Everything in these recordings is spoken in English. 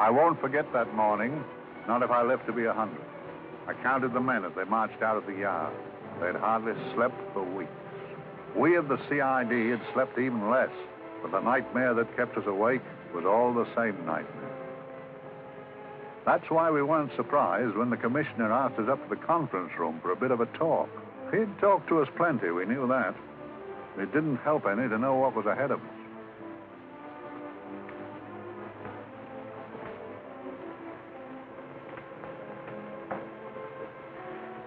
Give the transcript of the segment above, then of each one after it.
I won't forget that morning, not if I live to be 100. I counted the men as they marched out of the yard. They'd hardly slept for weeks. We of the CID had slept even less, but the nightmare that kept us awake was all the same nightmare. That's why we weren't surprised when the commissioner asked us up to the conference room for a bit of a talk. He'd talked to us plenty, we knew that. It didn't help any to know what was ahead of us.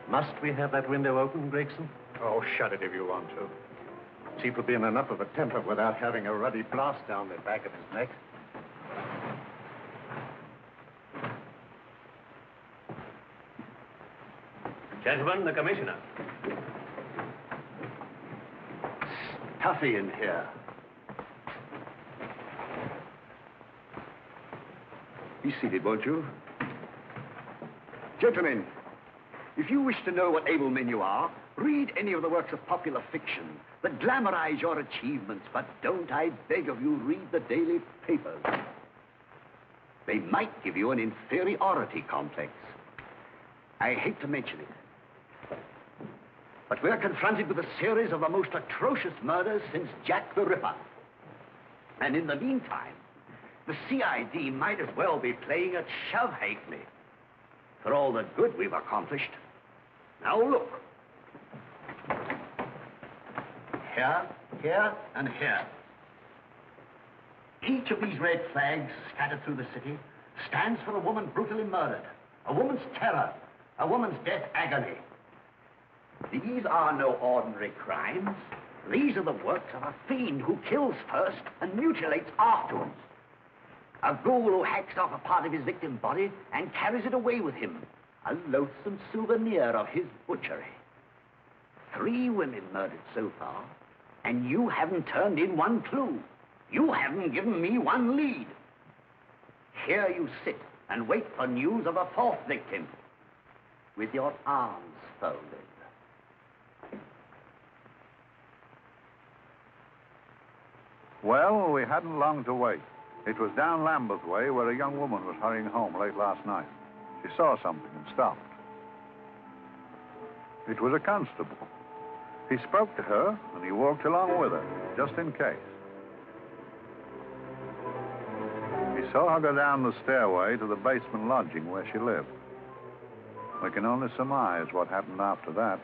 Must we have that window open, Gregson? Oh, shut it if you want to. Chief will be in enough of a temper without having a ruddy blast down the back of his neck. Gentlemen, the commissioner. Stuffy in here. Be seated, won't you? Gentlemen, if you wish to know what able men you are, read any of the works of popular fiction that glamorize your achievements, but don't, I beg of you, read the daily papers. They might give you an inferiority complex. I hate to mention it, but we're confronted with a series of the most atrocious murders since Jack the Ripper. And in the meantime, the CID might as well be playing at shove halfpenny for all the good we've accomplished. Now look. Here, here, and here. Each of these red flags scattered through the city stands for a woman brutally murdered, a woman's terror, a woman's death agony. These are no ordinary crimes. These are the works of a fiend who kills first and mutilates afterwards. A ghoul who hacks off a part of his victim's body and carries it away with him, a loathsome souvenir of his butchery. 3 women murdered so far, and you haven't turned in one clue. You haven't given me one lead. Here you sit and wait for news of a 4th victim, with your arms folded. Well, we hadn't long to wait. It was down Lambeth Way where a young woman was hurrying home late last night. She saw something and stopped. It was a constable. He spoke to her, and he walked along with her, just in case. He saw her go down the stairway to the basement lodging where she lived. We can only surmise what happened after that.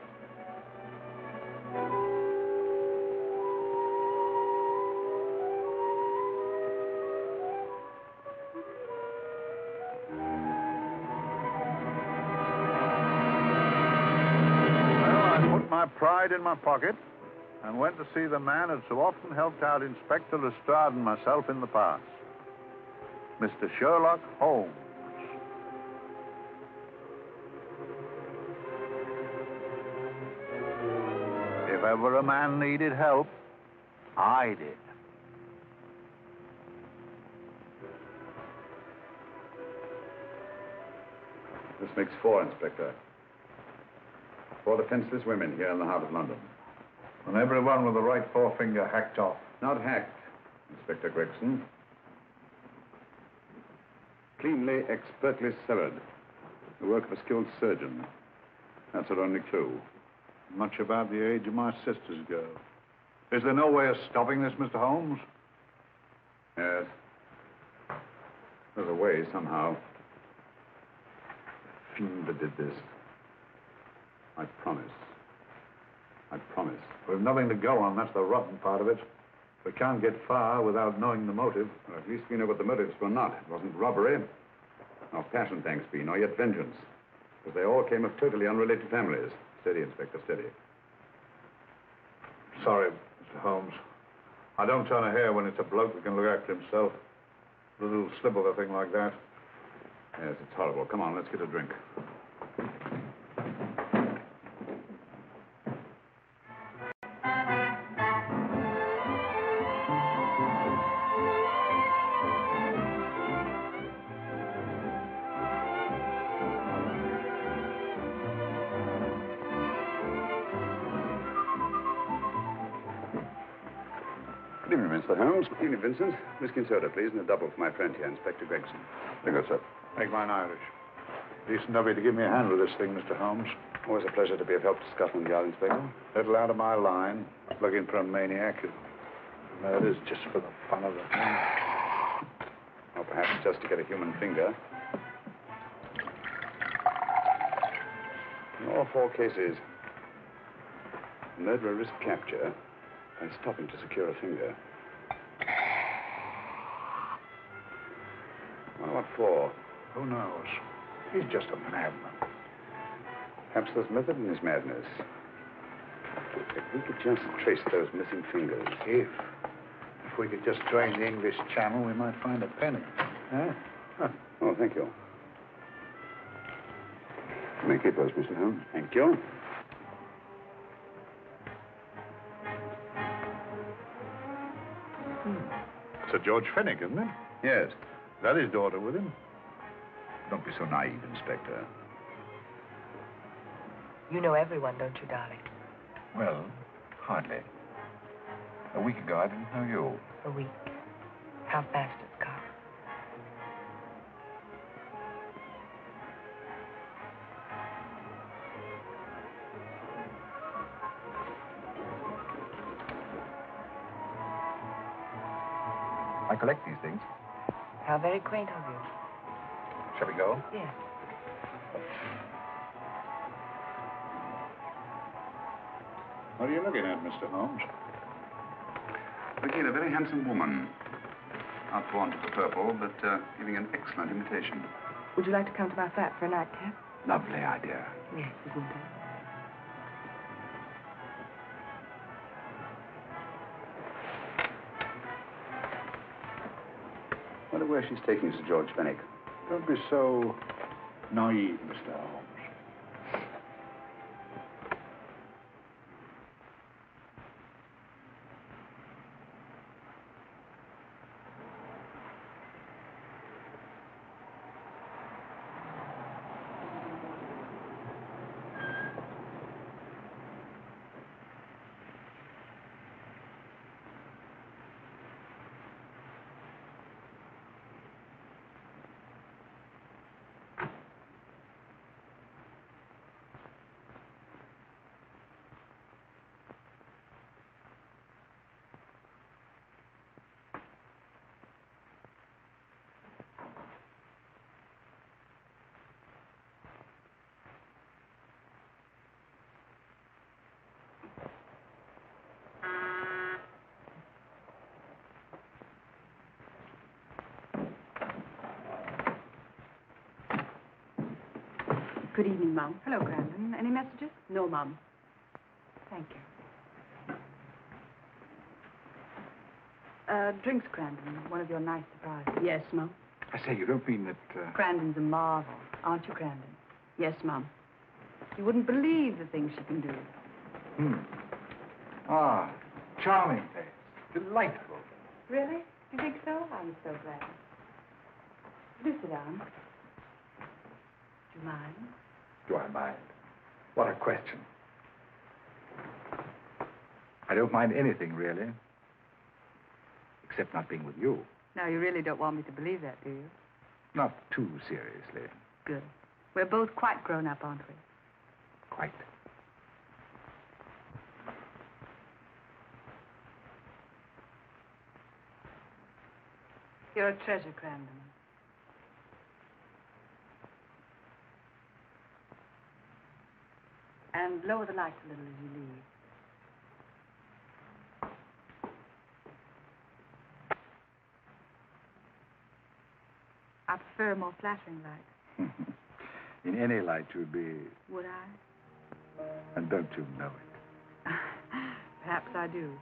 My pride in my pocket and went to see the man who so often helped out Inspector Lestrade and myself in the past, Mr. Sherlock Holmes. If ever a man needed help, I did. This makes 4, Inspector. 4 defenseless women here in the heart of London. And everyone with the right forefinger hacked off. Not hacked, Inspector Gregson. Cleanly, expertly severed. The work of a skilled surgeon. That's our only clue. Much about the age of my sister's girl. Is there no way of stopping this, Mr. Holmes? Yes. There's a way, somehow. The fiend that did this. I promise. I promise. We've nothing to go on. That's the rotten part of it. We can't get far without knowing the motive. Well, at least we know what the motives were not. It wasn't robbery, nor passion, thanks be, nor yet vengeance. Because they all came of totally unrelated families. Steady, Inspector, steady. Sorry, Mr. Holmes. I don't turn a hair when it's a bloke that can look after himself. A little slip of a thing like that. Yes, it's horrible. Come on, let's get a drink. Good evening, Mr. Holmes. Good evening, Vincent. Whiskey and soda, please, and a double for my friend here, Inspector Gregson. Very good, sir. Make mine Irish. Decent of you to give me a hand with this thing, Mr. Holmes. Always a pleasure to be of help to Scotland Yard, Inspector. Little out of my line, looking for a maniac who murders just for the fun of the thing. Or perhaps just to get a human finger. In all 4 cases, the murderer risked capture by stopping to secure a finger. Well, what for? Who knows? He's just a madman. Perhaps there's method in his madness. If we could just trace those missing fingers. If we could just drain the English Channel, we might find a penny. Huh? Oh, thank you. You may keep those, Mr. Holmes. Thank you. Sir George Fenwick, isn't it? Yes. Is that his daughter with him? Don't be so naive, Inspector. You know everyone, don't you, darling? Well, hardly. A week ago, I didn't know you. A week. How fast it's gone. I collect these things. How very quaint of you. Shall we go? Yes. What are you looking at, Mr. Holmes? Looking at a very handsome woman. Not born to the purple, but giving an excellent imitation. Would you like to come to my flat for a nightcap? Lovely idea. Yes, isn't it? Wonder where she's taking Sir George Fenwick. Don't be so naive, Mr. Holmes. Good evening, Mum. Hello, Crandon. Any messages? No, Mum. Thank you. Drinks, Crandon. One of your nice surprises. Yes, Mum. I say, you don't mean that... Crandon's a marvel, aren't you, Crandon? Yes, Mum. You wouldn't believe the things she can do. Ah, charming place. Delightful. Really? You think so? I'm so glad. Do sit down. Do you mind? Do I mind? What a question. I don't mind anything, really. Except not being with you. Now, you really don't want me to believe that, do you? Not too seriously. Good. We're both quite grown up, aren't we? Quite. You're a treasure, Crandon. And lower the lights a little as you leave. I prefer a more flattering light. In any light, you'd be... Would I? And don't you know it? Perhaps I do.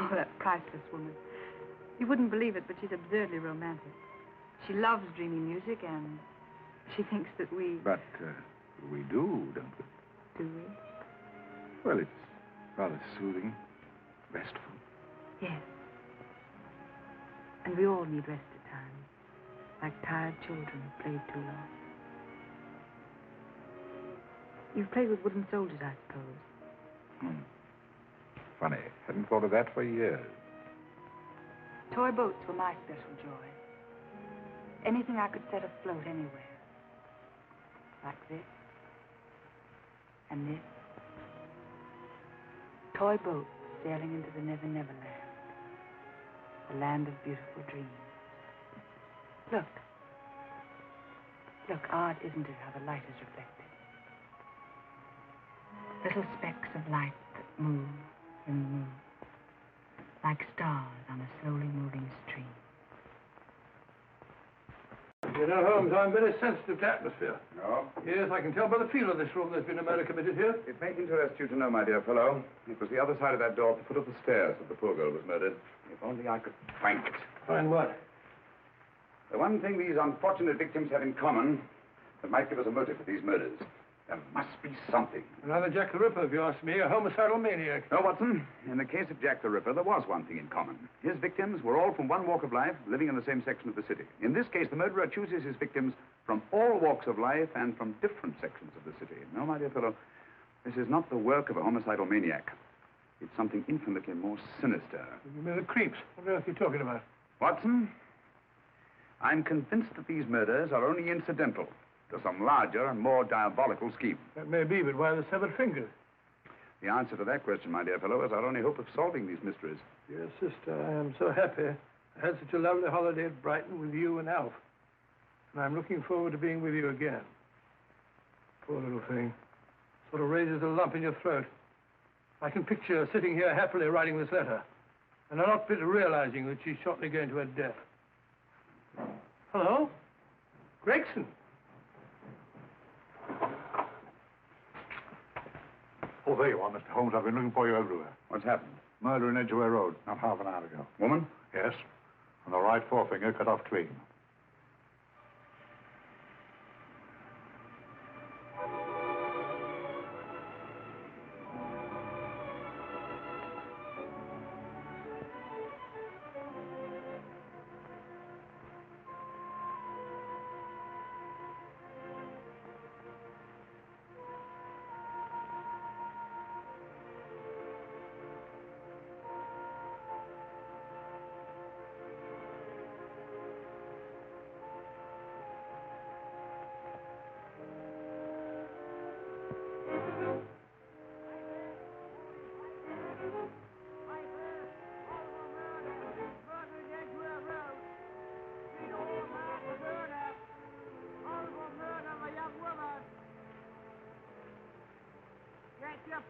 Oh, that priceless woman. You wouldn't believe it, but she's absurdly romantic. She loves dreamy music, and she thinks that we... But we do, don't we? Do we? Well, it's rather soothing, restful. Yes. And we all need rest at times, like tired children who played too long. You've played with wooden soldiers, I suppose. Funny. Hadn't thought of that for years. Toy boats were my special joy. Anything I could set afloat anywhere. Like this. And this. Toy boats sailing into the Never Never Land. The land of beautiful dreams. Look. Look, odd, isn't it, how the light is reflected? Little specks of light that move and move. Like stars on a slowly moving stream. You know, Holmes, I'm very sensitive to atmosphere. No? Yes, I can tell by the feel of this room there's been a murder committed here. It may interest you to know, my dear fellow, it was the other side of that door at the foot of the stairs that the poor girl was murdered. If only I could find it. Find what? The one thing these unfortunate victims have in common that might give us a motive for these murders. There must be something. Another Jack the Ripper, if you ask me, a homicidal maniac. No, Watson. In the case of Jack the Ripper, there was one thing in common. His victims were all from one walk of life, living in the same section of the city. In this case, the murderer chooses his victims from all walks of life and from different sections of the city. No, my dear fellow, this is not the work of a homicidal maniac. It's something infinitely more sinister. You mean the creeps? What on earth are you talking about? Watson, I'm convinced that these murders are only incidental to some larger and more diabolical scheme. That may be, but why the severed fingers? The answer to that question, my dear fellow, is our only hope of solving these mysteries. Dear sister, I am so happy. I had such a lovely holiday at Brighton with you and Alf. And I'm looking forward to being with you again. Poor little thing. Sort of raises a lump in your throat. I can picture her sitting here happily writing this letter. And not bit realizing that she's shortly going to her death. Hello? Gregson? Oh, there you are, Mr. Holmes. I've been looking for you everywhere. What's happened? Murder in Edgware Road, not half an hour ago. Woman? Yes. And the right forefinger cut off clean.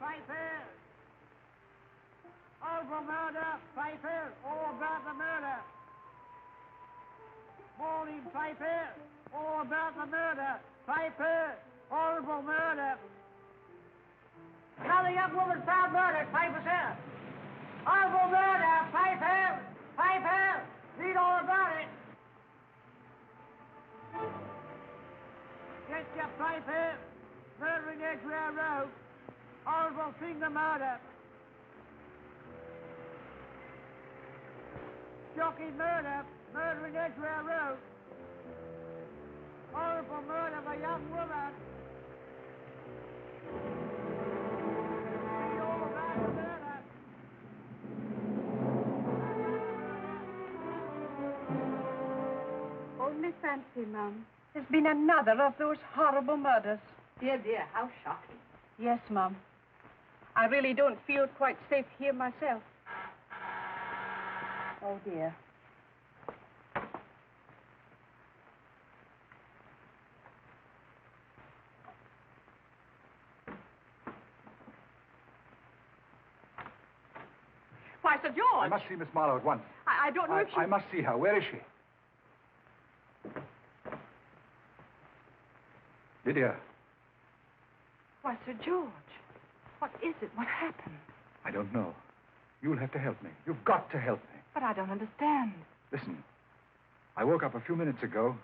Papers! Over murder, papers, all about the murder. Morning papers, all about the murder. Papers, horrible murder. Another young woman found murdered, papers here. Horrible murder, papers, papers, read all about it. Get your papers, murder in Edgware Road. Horrible thing, the murder. Shocking murder, murder in Edgware Road. Horrible murder of a young woman. Read all about the murder. Only fancy, Mum. There's been another of those horrible murders. Dear, dear, how shocking. Yes, Mum. I really don't feel quite safe here myself. Oh, dear. Why, Sir George! I must see Miss Marlowe at once. I don't know if she... I must see her. Where is she? Lydia. Why, Sir George, what is it? What happened? I don't know. You'll have to help me. You've got to help me. But I don't understand. Listen. I woke up a few minutes ago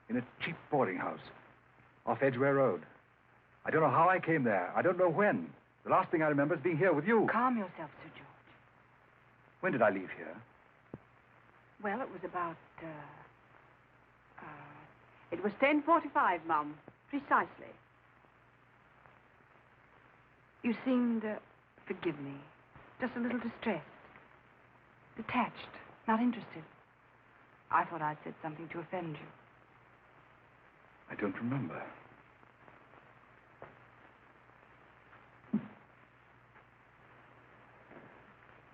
in a cheap boarding house off Edgware Road. I don't know how I came there. I don't know when. The last thing I remember is being here with you. Calm yourself, Sir George. When did I leave here? Well, it was about, it was 10:45, Mum. Precisely. You seemed, forgive me, just a little distressed. Detached, not interested. I thought I'd said something to offend you. I don't remember.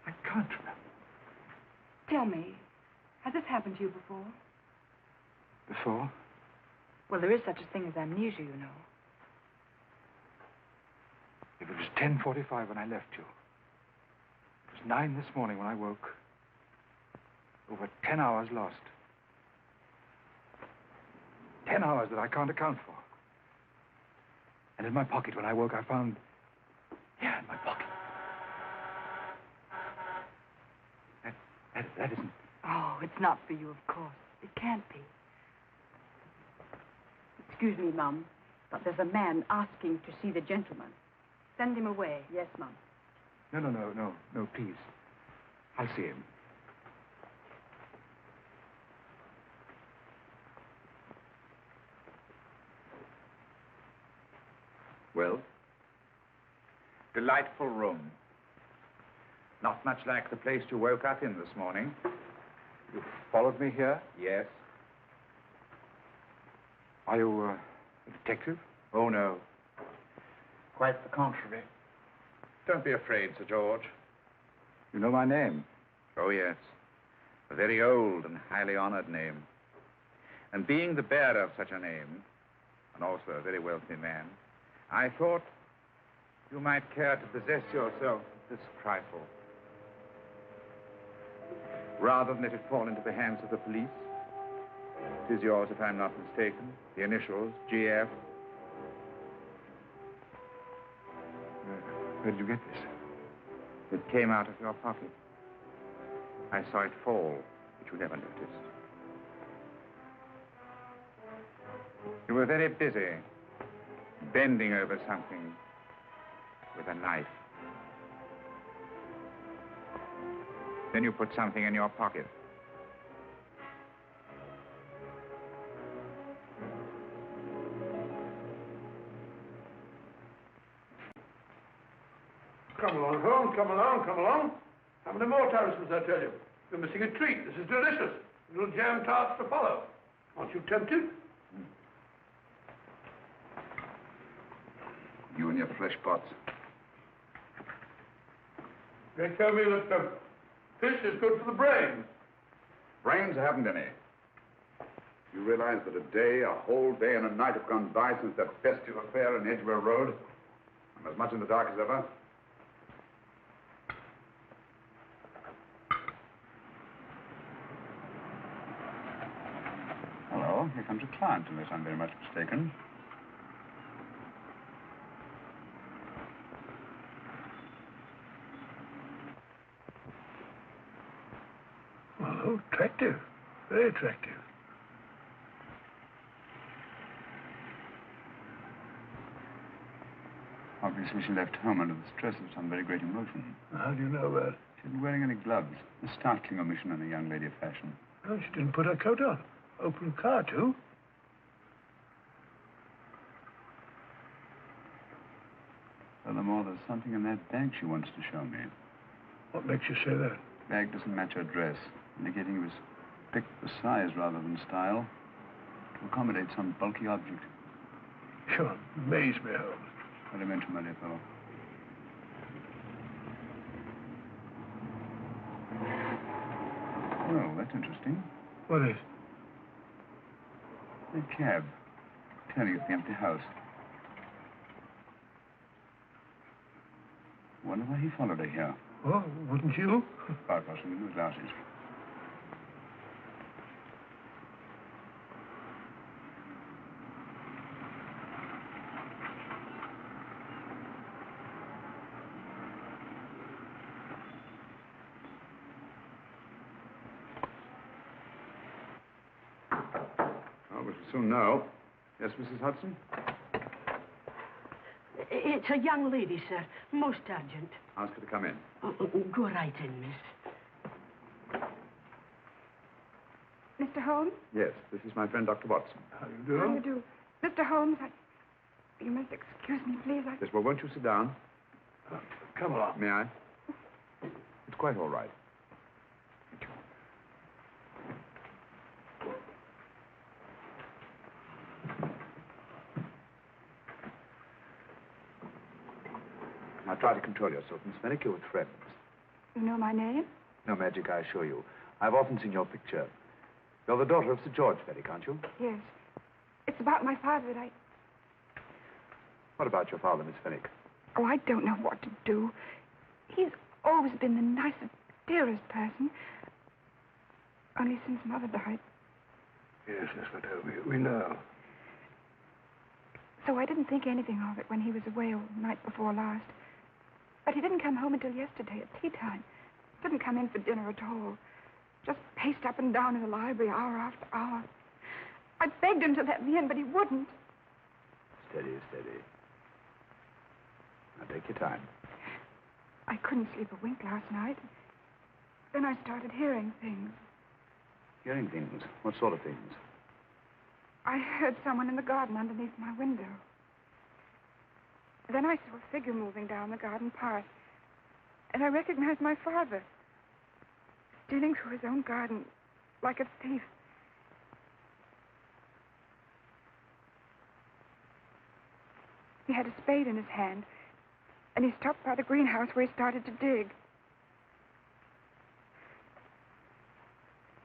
I can't remember. Tell me, has this happened to you before? Before? Well, there is such a thing as amnesia, you know. It was 10:45 when I left you. It was 9 this morning when I woke. Over 10 hours lost. 10 hours that I can't account for. And in my pocket when I woke, I found... Yeah, in my pocket. That isn't... Oh, it's not for you, of course. It can't be. Excuse me, Mum, but there's a man asking to see the gentleman. Send him away. Yes, Mum. No, please. I'll see him. Well? Delightful room. Not much like the place you woke up in this morning. You followed me here? Yes. Are you a detective? Oh, no. Quite the contrary. Don't be afraid, Sir George. You know my name? Oh, yes. A very old and highly honored name. And being the bearer of such a name, and also a very wealthy man, I thought you might care to possess yourself of this trifle. Rather than let it fall into the hands of the police. It is yours, if I'm not mistaken. The initials, GF. Where did you get this? It came out of your pocket. I saw it fall, but you never noticed. You were very busy, bending over something with a knife. Then you put something in your pocket. Come along, Holmes, come along, come along. How many more times must I tell you? You're missing a treat. This is delicious. Little jam tarts to follow. Aren't you tempted? You and your fresh pots. They tell me that fish is good for the brain. Brains haven't any. You realize that a whole day and a night have gone by since that festive affair in Edgware Road? I'm as much in the dark as ever. Hello, here comes a client, unless I'm very much mistaken. Oh, attractive. Very attractive. Obviously, she left home under the stress of some very great emotion. How do you know that? She isn't wearing any gloves. A startling omission in a young lady of fashion. Oh, she didn't put her coat on. Open car, too. Furthermore, there's something in that bag she wants to show me. What makes you say that? The bag doesn't match her dress, indicating it was picked for size rather than style, to accommodate some bulky object. You amaze me, Holmes. What do you mention, my dear fellow? Well, that's interesting. What is? The cab, turning at the empty house. Wonder why he followed her here. Oh, wouldn't you? Quite possibly with glasses. Oh, we shall soon know. Yes, Mrs. Hudson? It's a young lady, sir. Most urgent. Ask her to come in. Go right in, miss. Mr. Holmes? Yes, this is my friend, Dr. Watson. How do you do? How do you do? Mr. Holmes, you must excuse me, please. Yes, well, won't you sit down? Come along. May I? It's quite all right. Thank you. Now try to control yourself, Miss Fenwick. You're with friends. You know my name? No magic, I assure you. I've often seen your picture. You're the daughter of Sir George Fenwick, aren't you? Yes. It's about my father that I... What about your father, Miss Fenwick? Oh, I don't know what to do. He's always been the nicest, dearest person. Only since Mother died. Yes, Mother, we know. So I didn't think anything of it when he was away all night before last. But he didn't come home until yesterday at tea time. Didn't come in for dinner at all. Just paced up and down in the library hour after hour. I begged him to let me in, but he wouldn't. Steady, steady. Now take your time. I couldn't sleep a wink last night. Then I started hearing things. Hearing things? What sort of things? I heard someone in the garden underneath my window. Then I saw a figure moving down the garden path. And I recognized my father. Stealing through his own garden like a thief. He had a spade in his hand. And he stopped by the greenhouse where he started to dig.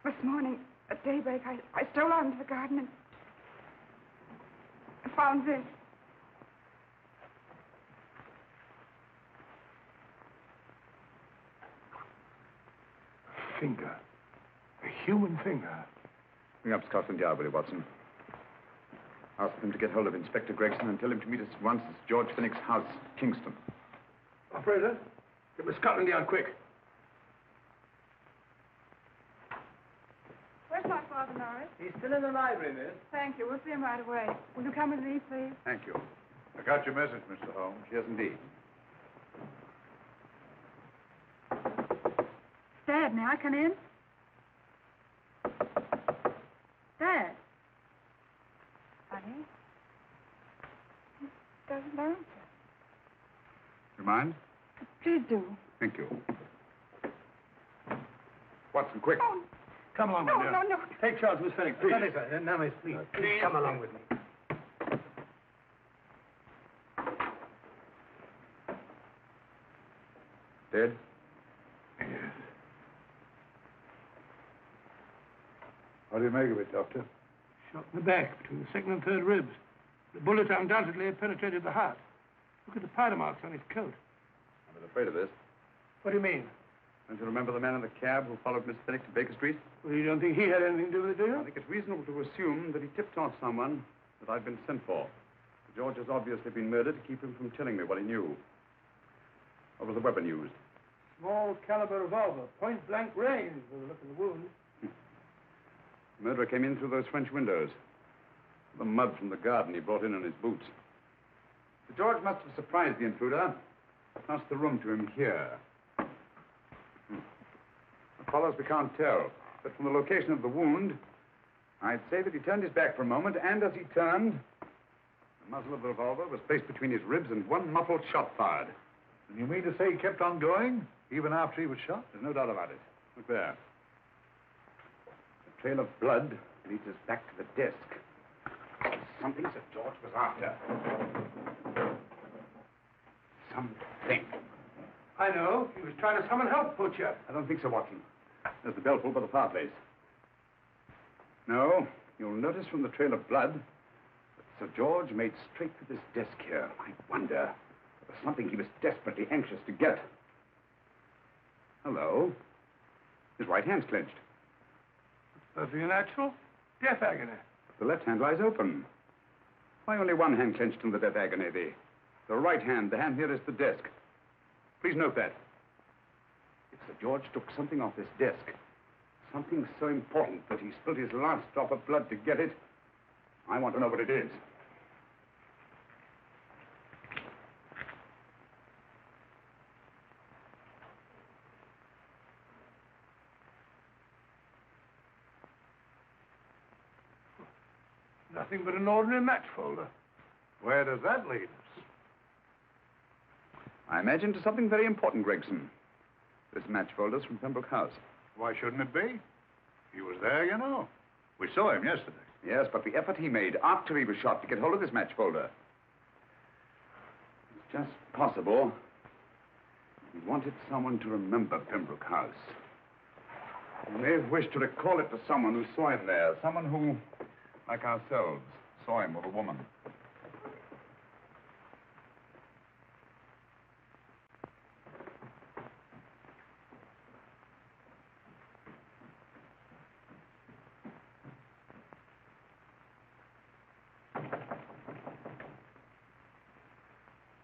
This morning, at daybreak, I stole out into the garden and found this. A finger. A human finger. Bring up Scotland Yard, will you, Watson? Ask them to get hold of Inspector Gregson and tell him to meet us at once at George Fenwick's house, Kingston. Operator, get me Scotland Yard quick. Where's my father, Norris? He's still in the library, miss. Thank you. We'll see him right away. Will you come with me, please? Thank you. I got your message, Mr. Holmes. Yes, indeed. Dad, may I come in? Dad. Honey? He doesn't answer. You mind? Please do. Thank you. Watson, quick. Oh, Come along, no, my dear. no, no. Take charge, Miss Fenwick, please. Now, miss, please. Please come along with me. Dead? Yes. What do you make of it, Doctor? Shot in the back, between the second and third ribs. The bullet undoubtedly had penetrated the heart. Look at the powder marks on his coat. I'm afraid of this. What do you mean? Don't you remember the man in the cab who followed Miss Fenwick to Baker Street? Well, you don't think he had anything to do with it, do I you? think it's reasonable to assume that he tipped off someone that I've been sent for. George has obviously been murdered to keep him from telling me what he knew. What was the weapon used? Small caliber revolver, point blank range, by the look of the wound. The murderer came in through those French windows. The mud from the garden he brought in his boots. Sir George must have surprised the intruder. Passed the room to him here. What follows we can't tell. But from the location of the wound, I'd say that he turned his back for a moment, and as he turned, the muzzle of the revolver was placed between his ribs and one muffled shot fired. And you mean to say he kept on going, even after he was shot? There's no doubt about it. Look there. The trail of blood leads us back to the desk. Something Sir George was after. Something. I know. He was trying to summon help, Butcher. I don't think so, Watson. There's the bell pull by the fireplace. No, you'll notice from the trail of blood that Sir George made straight for this desk here. I wonder if there was something he was desperately anxious to get. Hello. His right hand's clenched. Perfectly natural. Death agony. The left hand lies open. Why only one hand clenched in the death agony? The right hand, the hand nearest the desk. Please note that. If Sir George took something off this desk, something so important that he spilled his last drop of blood to get it, I want to know what it is. Nothing but an ordinary match folder. Where does that lead us? I imagine to something very important, Gregson. This match folder's from Pembroke House. Why shouldn't it be? He was there, you know. We saw him yesterday. Yes, but the effort he made after he was shot to get hold of this match folder. It's just possible he wanted someone to remember Pembroke House. He may have wished to recall it to someone who saw him there. Someone who, like ourselves, saw him with a woman.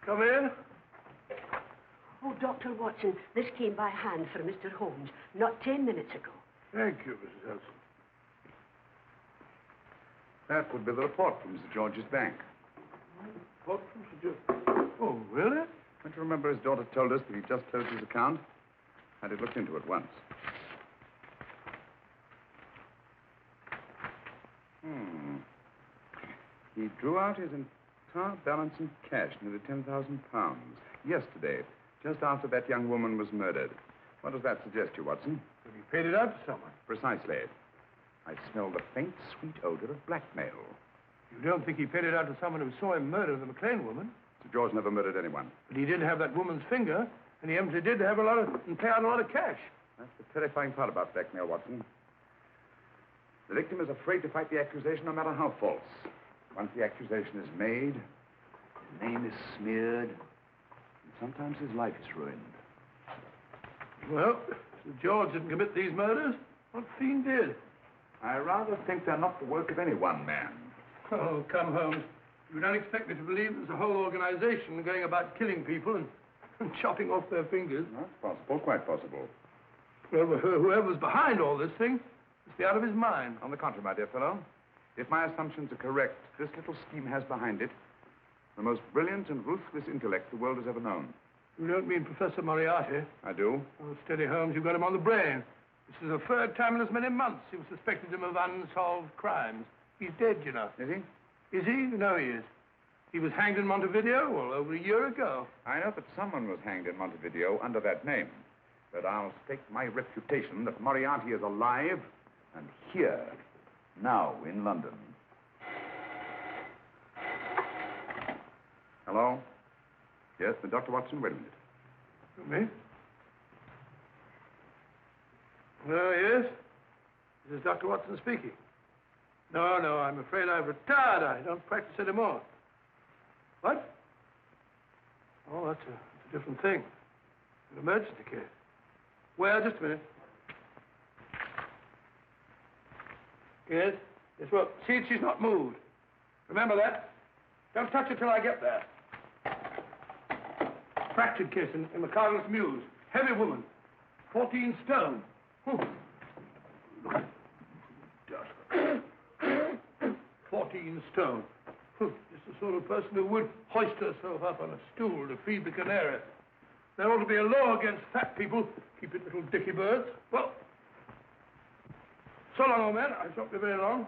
Come in. Oh, Dr. Watson, this came by hand for Mr. Holmes, not 10 minutes ago. Thank you, Mrs. Hudson. That would be the report from Mr. George's bank. What from Sir George? Oh, really? Don't you remember his daughter told us that he just closed his account? Had it looked into at once. He drew out his entire balance in cash, nearly £10,000, yesterday, just after that young woman was murdered. What does that suggest to you, Watson? That he paid it out to someone. Precisely. I smell the faint, sweet odor of blackmail. You don't think he paid it out to someone who saw him murder the McLean woman? Sir George never murdered anyone. But he did have that woman's finger, and he empty did have and pay out a lot of cash. That's the terrifying part about blackmail, Watson. The victim is afraid to fight the accusation, no matter how false. Once the accusation is made, his name is smeared, and sometimes his life is ruined. Well, Sir George didn't commit these murders. What fiend did? I rather think they're not the work of any one man. Oh, come, Holmes. You don't expect me to believe there's a whole organization going about killing people and chopping off their fingers? That's possible, quite possible. Well, whoever's behind all this thing must be out of his mind. On the contrary, my dear fellow, if my assumptions are correct, this little scheme has behind it the most brilliant and ruthless intellect the world has ever known. You don't mean Professor Moriarty? I do. Oh, steady, Holmes. You've got him on the brain. This is the third time in as many months you've suspected him of unsolved crimes. He's dead, you know. Is he? Is he? You know he is. He was hanged in Montevideo, well, over a year ago. I know that someone was hanged in Montevideo under that name. But I'll stake my reputation that Moriarty is alive and here, now, in London. Hello? Yes, Dr. Watson, wait a minute. Me? Oh, yes? This is Dr. Watson speaking. No, I'm afraid I've retired. I don't practice anymore. What? Oh, that's a different thing. An emergency case. Well, just a minute. Yes? Yes, well, see if she's not moved. Remember that? Don't touch her till I get there. Fractured case in the Cardinal's Mews. Heavy woman. 14 stone. 14 stone. Just the sort of person who would hoist herself up on a stool to feed the canary. There ought to be a law against fat people. Keep it little dicky birds. Well, so long, old man. I shan't be very long.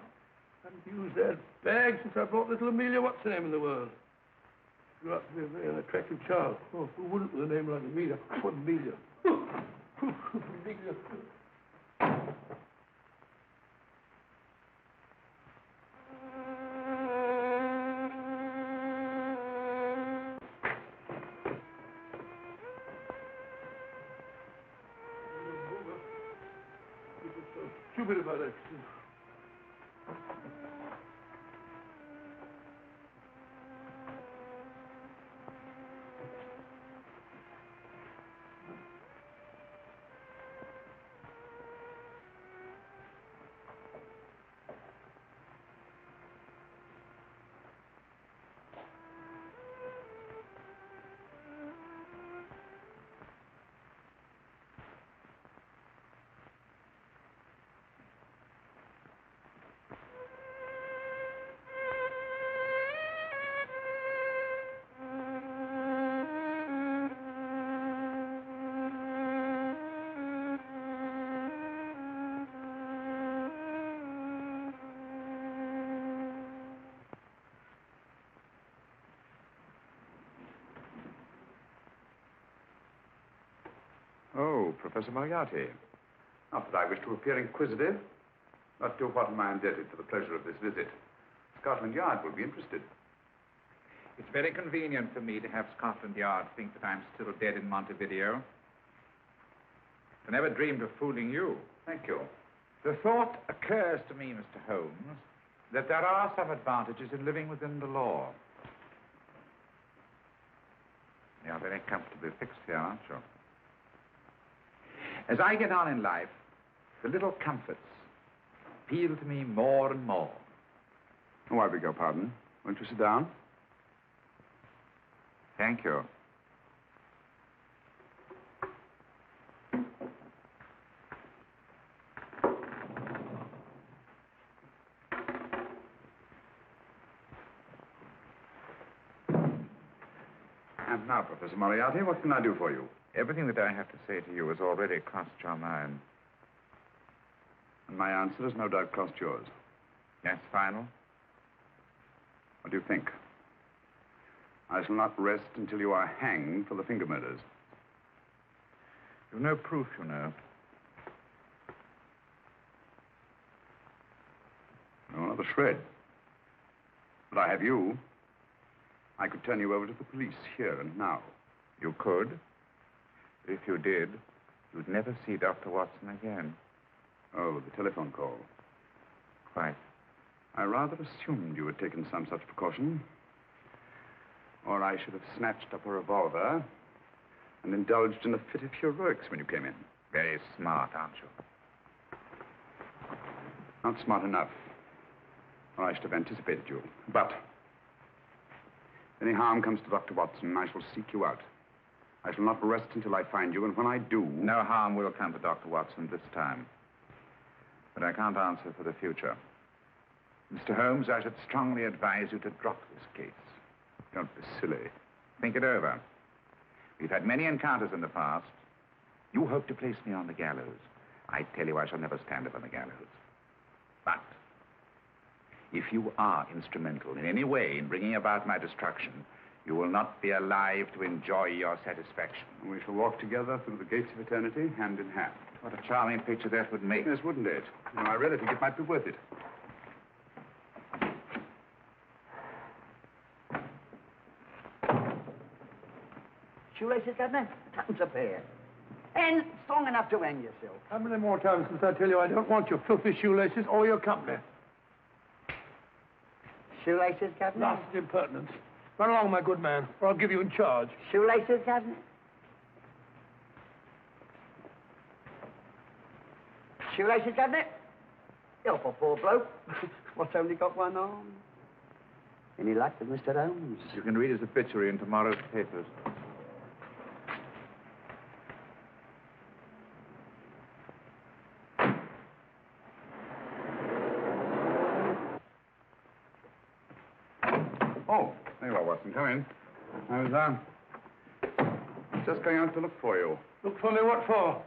I haven't used that bag since I brought little Amelia, what's her name in the world? Grew up to be a very unattractive child. Oh, who wouldn't with a name like Amelia? What Amelia? Amelia. Stupid about that. you, Professor Moriarty. Not that I wish to appear inquisitive, but to what am I indebted for the pleasure of this visit? Scotland Yard will be interested. It's very convenient for me to have Scotland Yard think that I'm still dead in Montevideo. I never dreamed of fooling you. Thank you. The thought occurs to me, Mr. Holmes, that there are some advantages in living within the law. You're very comfortably fixed here, aren't you? As I get on in life, the little comforts appeal to me more and more. Oh, I beg your pardon. Won't you sit down? Thank you. And now, Professor Moriarty, what can I do for you? Everything that I have to say to you has already crossed your mind. And my answer has no doubt crossed yours. Yes, final? What do you think? I shall not rest until you are hanged for the finger murders. You've no proof, you know. No, not a shred. But I have you. I could turn you over to the police here and now. You could. But if you did, you'd never see Dr. Watson again. Oh, the telephone call. Quite. I rather assumed you had taken some such precaution. Or I should have snatched up a revolver and indulged in a fit of heroics when you came in. Very smart, aren't you? Not smart enough. Or I should have anticipated you. But if any harm comes to Dr. Watson, I shall seek you out. I shall not rest until I find you, and when I do... No harm will come to Dr. Watson this time. But I can't answer for the future. Mr. Holmes, I should strongly advise you to drop this case. Don't be silly. Think it over. We've had many encounters in the past. You hope to place me on the gallows. I tell you I shall never stand upon the gallows. But if you are instrumental in any way in bringing about my destruction, you will not be alive to enjoy your satisfaction. We shall walk together through the gates of eternity, hand in hand. What a charming picture that would make. Yes, wouldn't it? You know, I really think it might be worth it. Shoelaces, Governor? Tuppence a pair. And strong enough to hang yourself. How many more times must I tell you I don't want your filthy shoelaces or your company? Shoelaces, Governor? Last impertinence. Run along, my good man, or I'll give you in charge. Shoelaces, Governor? Shoelaces, Governor? Help a poor bloke. What's only got one arm? Any luck with Mr. Holmes? You can read his obituary in tomorrow's papers. Oh, there you are, Watson. Come in. I was, just going out to look for you. Look for me, what for?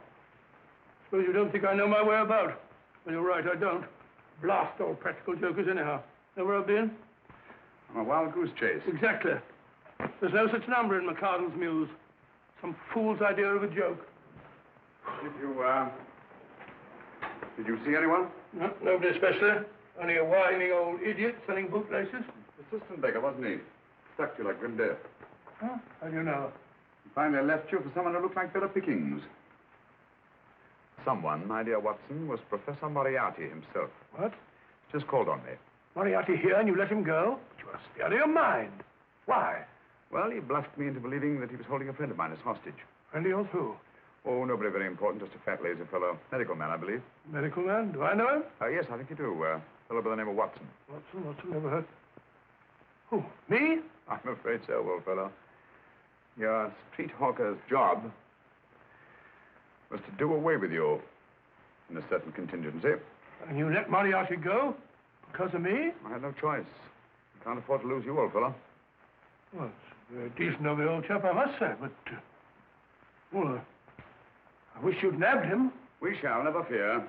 Suppose you don't think I know my way about. Well, you're right, I don't. Blast all practical jokers anyhow. Know where I've been? On a wild goose chase. Exactly. There's no such number in McCardle's Muse. Some fool's idea of a joke. Did you see anyone? No, nobody especially. Only a whining old idiot selling bootlaces. Assistant beggar, wasn't he? Stuck to you like grim death. Huh? How do you know? Finally left you for someone who looked like better pickings. Someone, my dear Watson, was Professor Moriarty himself. What? Just called on me. Moriarty here and you let him go? But you must be out of your mind. Why? Well, he bluffed me into believing that he was holding a friend of mine as hostage. Friend of yours who? Oh, nobody very important, just a fat, lazy fellow. Medical man, I believe. Medical man? Do I know him? Yes, I think you do. A fellow by the name of Watson. Watson, never heard. Who, me? I'm afraid so, old fellow. Your street hawker's job was to do away with you in a certain contingency. And you let Moriarty go? Because of me? I had no choice. I can't afford to lose you, old fellow. Well, it's very decent of the old chap, I must say, but... well, I wish you'd nabbed him. We shall, never fear.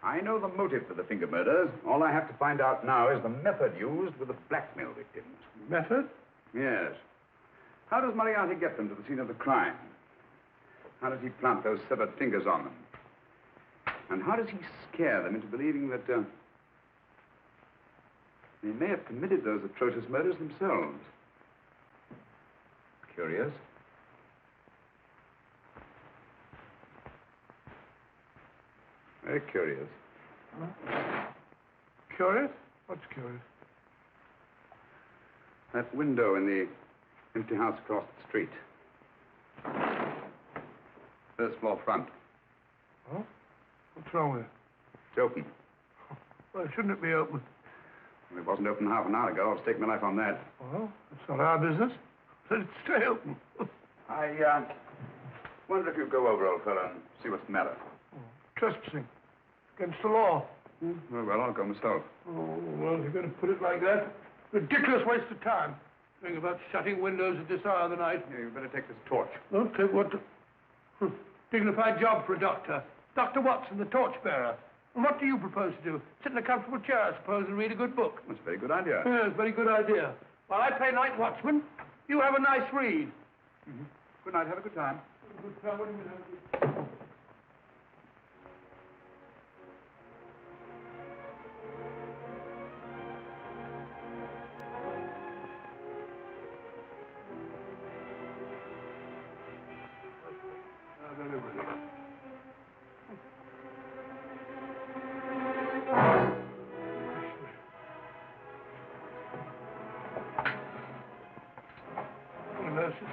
I know the motive for the finger murders. All I have to find out now is the method used with the blackmail victims. Method? Yes. How does Moriarty get them to the scene of the crime? How does he plant those severed fingers on them? And how does he scare them into believing that they may have committed those atrocious murders themselves? Curious. Very curious. Huh? Curious? What's curious? That window in the empty house across the street. First floor front. Oh? What's wrong with it? It's open. Well, shouldn't it be open? Well, it wasn't open half an hour ago. I'll stake my life on that. Well, that's not our business. Let it stay open. I wonder if you'd go over, old fellow, and see what's the matter. Oh, trespassing. Against the law. Oh, well, I'll go myself. Oh, well, if you're going to put it like that, ridiculous waste of time. Think about shutting windows at this hour of the night. Yeah, you'd better take this torch. Well, take what? Dignified job for a doctor. Dr. Watson, the torchbearer. And what do you propose to do? Sit in a comfortable chair, I suppose, and read a good book. That's a very good idea. Yes, very good idea. While I play night watchman, you have a nice read. Mm-hmm. Good night. Have a good time. Good time. What do you mean, have a good time?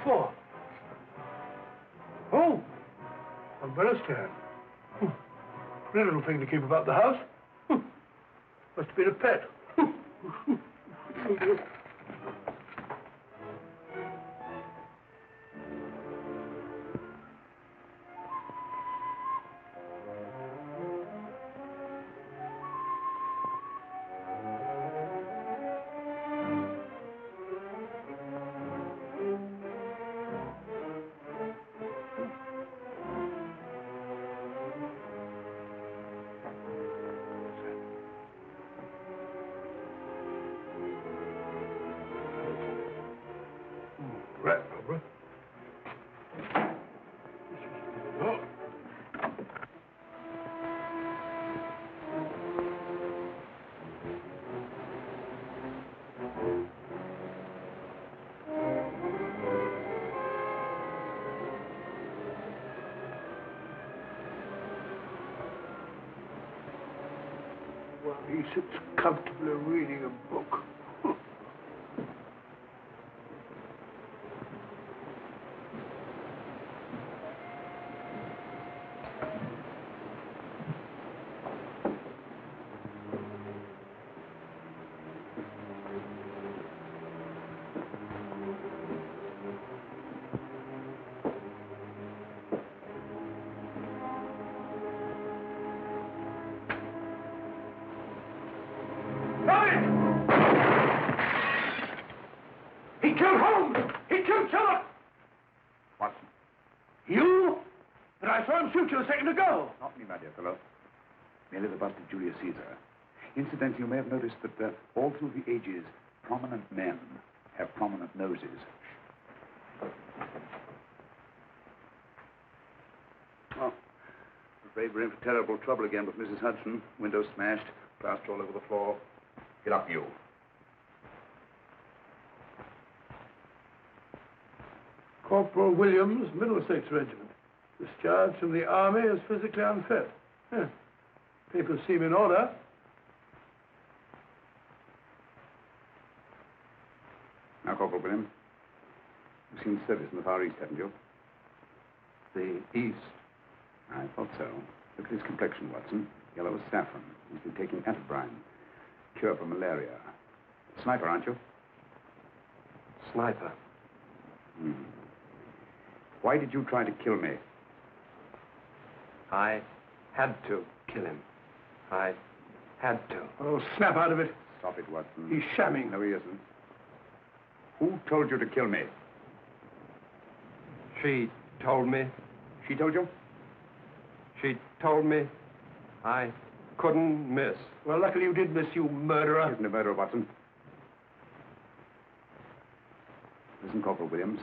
For? Oh, umbrella stand. Pretty little thing to keep about the house. Must have been a pet. He sits comfortably reading a book. He killed Holmes! He killed Sherlock! Watson. You? But I saw him shoot you a second ago. Not me, my dear fellow. Merely the bust of Julius Caesar. Incidentally, you may have noticed that all through the ages, prominent men have prominent noses. Oh, I'm afraid we're in for terrible trouble again with Mrs. Hudson. Windows smashed, plaster all over the floor. Get up, you. Corporal Williams, Middlesex Regiment. Discharged from the army as physically unfit. Yeah. Papers seem in order. Now, Corporal Williams, you've seen service in the Far East, haven't you? The East? I thought so. Look at his complexion, Watson. Yellow as saffron. He's been taking atabrine. Cure for malaria. Sniper, aren't you? Sniper. Hmm. Why did you try to kill me? I had to kill him. I had to. Oh, snap out of it. Stop it, Watson. He's shamming. No, he isn't. Who told you to kill me? She told me. She told you? She told me I couldn't miss. Well, luckily you did miss, you murderer. He isn't a murderer, Watson. Listen, Corporal Williams.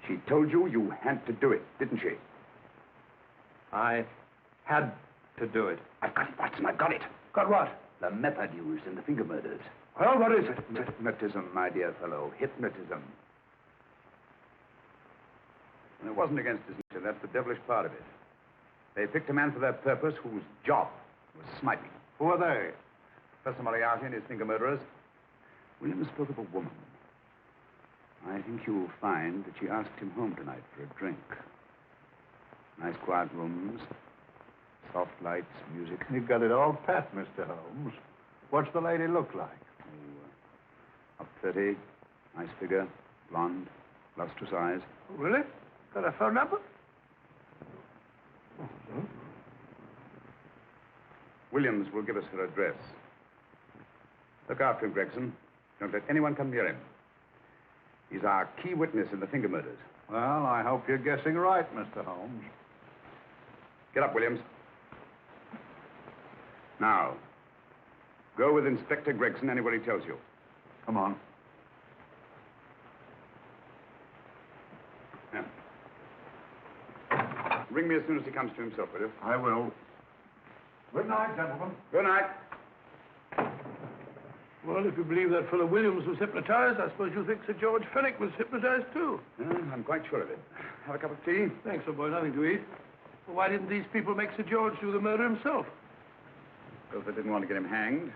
She told you you had to do it, didn't she? I had to do it. I've got it, Watson, I've got it. Got what? The method used in the finger murders. Well, what is it? Hypnotism, my dear fellow, hypnotism. And it wasn't against his nature, that's the devilish part of it. They picked a man for their purpose whose job was sniping. Who are they? Professor Moriarty and his finger murderers. Williams spoke of a woman. I think you'll find that she asked him home tonight for a drink. Nice quiet rooms, soft lights, music. You got it all pat, Mr. Holmes. What's the lady look like? Up 30, nice figure, blonde, lustrous eyes. Oh, really? Got a phone number? Williams will give us her address. Look after him, Gregson. Don't let anyone come near him. He's our key witness in the finger murders. Well, I hope you're guessing right, Mr. Holmes. Get up, Williams. Now, go with Inspector Gregson anywhere he tells you. Come on. Yeah. Ring me as soon as he comes to himself, will you? I will. Good night, gentlemen. Good night. Well, if you believe that fellow Williams was hypnotized, I suppose you think Sir George Fenwick was hypnotized, too. I'm quite sure of it. Have a cup of tea? Thanks, old boy. Nothing to eat. Well, why didn't these people make Sir George do the murder himself? Because they didn't want to get him hanged.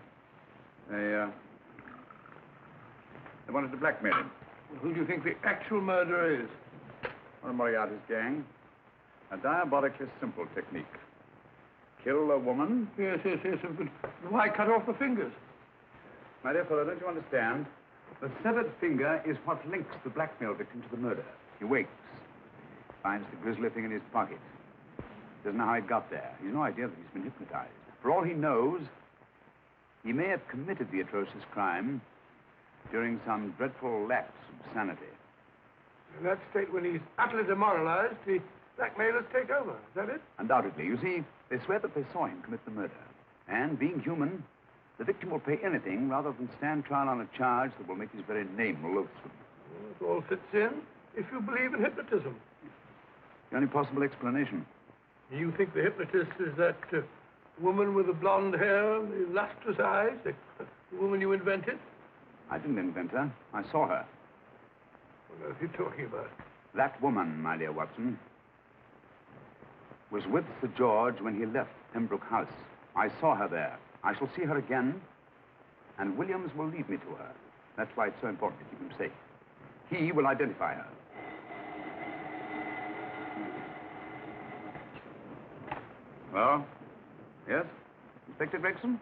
They wanted to blackmail him. Well, who do you think the actual murderer is? One of Moriarty's gang. A diabolically simple technique. Kill a woman. Yes. But why cut off the fingers? My dear fellow, don't you understand? The severed finger is what links the blackmail victim to the murder. He wakes, finds the grisly thing in his pocket. Doesn't know how it got there. He's no idea that he's been hypnotized. For all he knows, he may have committed the atrocious crime during some dreadful lapse of sanity. In that state, when he's utterly demoralized, the blackmailers take over. Is that it? Undoubtedly. You see, they swear that they saw him commit the murder. And being human, the victim will pay anything rather than stand trial on a charge that will make his very name loathsome. Well, it all fits in if you believe in hypnotism. The only possible explanation. You think the hypnotist is that woman with the blonde hair and the lustrous eyes, the woman you invented? I didn't invent her. I saw her. What are you talking about? That woman, my dear Watson, was with Sir George when he left Pembroke House. I saw her there. I shall see her again, and Williams will lead me to her. That's why it's so important to keep him safe. He will identify her. Well? Yes? Inspector Gregson?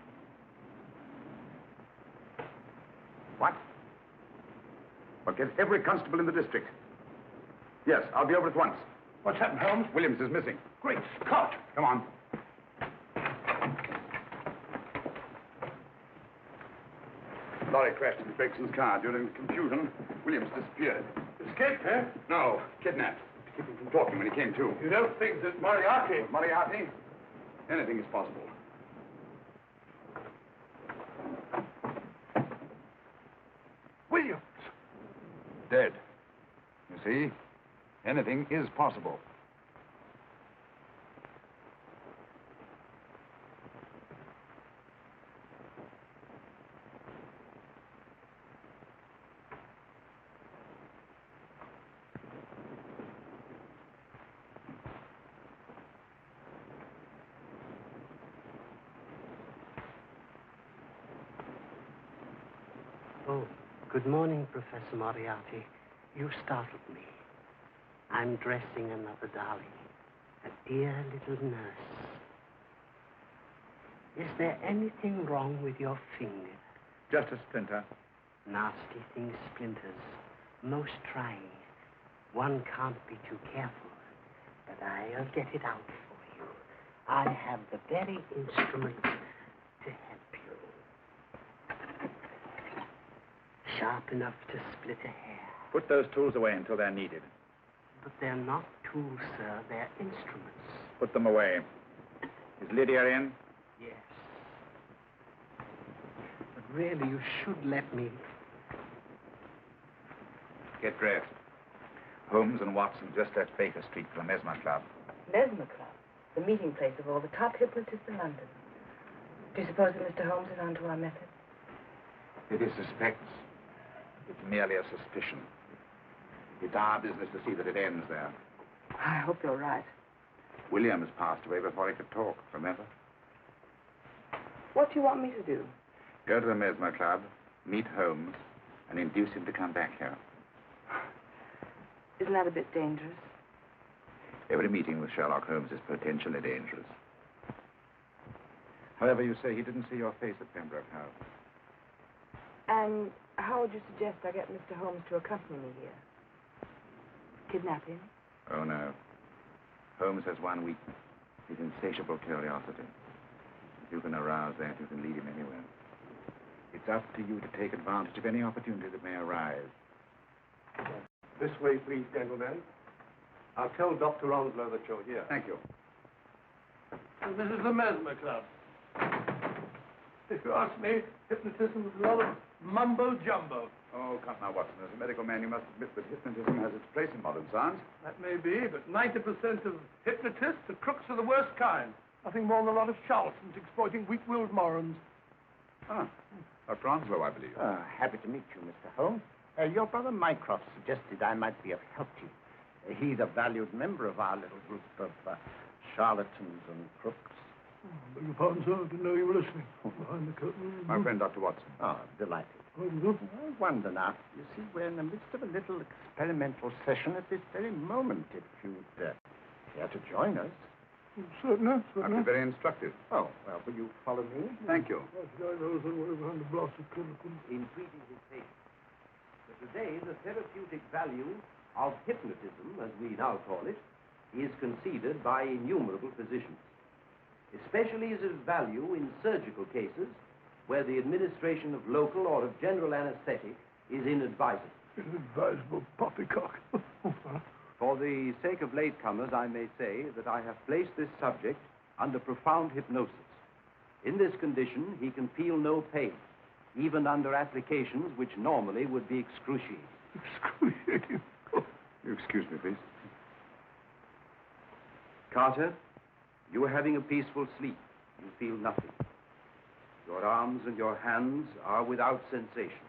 What? Well, get every constable in the district. Yes, I'll be over at once. What's happened, Holmes? Williams is missing. Great Scott! Come on. Lorry crashed into Gregson's car. During the confusion, Williams disappeared. Escaped, eh? No, kidnapped. To keep him from talking when he came to. You don't think that Moriarty... Moriarty? Anything is possible. Williams! Dead. You see? Anything is possible. Oh, good morning, Professor Moriarty. You startled me. I'm dressing another darling, a dear little nurse. Is there anything wrong with your finger? Just a splinter. Nasty thing, splinters. Most trying. One can't be too careful, but I'll get it out for you. I have the very instrument to help you. Sharp enough to split a hair. Put those tools away until they're needed. But they're not tools, sir. They're instruments. Put them away. Is Lydia in? Yes. But really, you should let me. Get dressed. Holmes and Watson just left Baker Street for the Mesmer Club. Mesmer Club? The meeting place of all the top hypnotists in London. Do you suppose that Mr. Holmes is onto our method? If he suspects, it's merely a suspicion. It's our business to see that it ends there. I hope you're right. Williams passed away before he could talk, remember? What do you want me to do? Go to the Mesmer Club, meet Holmes, and induce him to come back here. Isn't that a bit dangerous? Every meeting with Sherlock Holmes is potentially dangerous. However, you say he didn't see your face at Pembroke House. And how would you suggest I get Mr. Holmes to accompany me here? Kidnap him? Oh, no. Holmes has one weakness, his insatiable curiosity. If you can arouse that, you can lead him anywhere. It's up to you to take advantage of any opportunity that may arise. This way, please, gentlemen. I'll tell Dr. Onslow that you're here. Thank you. And this is the Mesmer Club. If you ask me, hypnotism is a lot of mumbo-jumbo. Oh, come now, Watson. As a medical man, you must admit that hypnotism has its place in modern science. That may be, but 90% of hypnotists are crooks of the worst kind. Nothing more than a lot of charlatans exploiting weak-willed morons. Ah, Dr. Onslow, I believe. Happy to meet you, Mr. Holmes. Your brother Mycroft suggested I might be of help to you. He's a valued member of our little group of charlatans and crooks. Beg your pardon, sir. I didn't know you were listening. Behind the curtain. My friend, Dr. Watson. Oh, delighted. Oh, good. I wonder now. You see, we're in the midst of a little experimental session at this very moment. If you'd care to join us. Certainly, That'd be very instructive. Oh, well, will you follow me? Thank you. In treating his patients. But today, the therapeutic value of hypnotism, as we now call it, is conceded by innumerable physicians. Especially is its value in surgical cases where the administration of local or of general anesthetic is inadvisable. Inadvisable poppycock. For the sake of latecomers, I may say that I have placed this subject under profound hypnosis. In this condition, he can feel no pain, even under applications which normally would be excruciating. Excruciating? You excuse me, please. Carter, you are having a peaceful sleep. You feel nothing. Your arms and your hands are without sensation.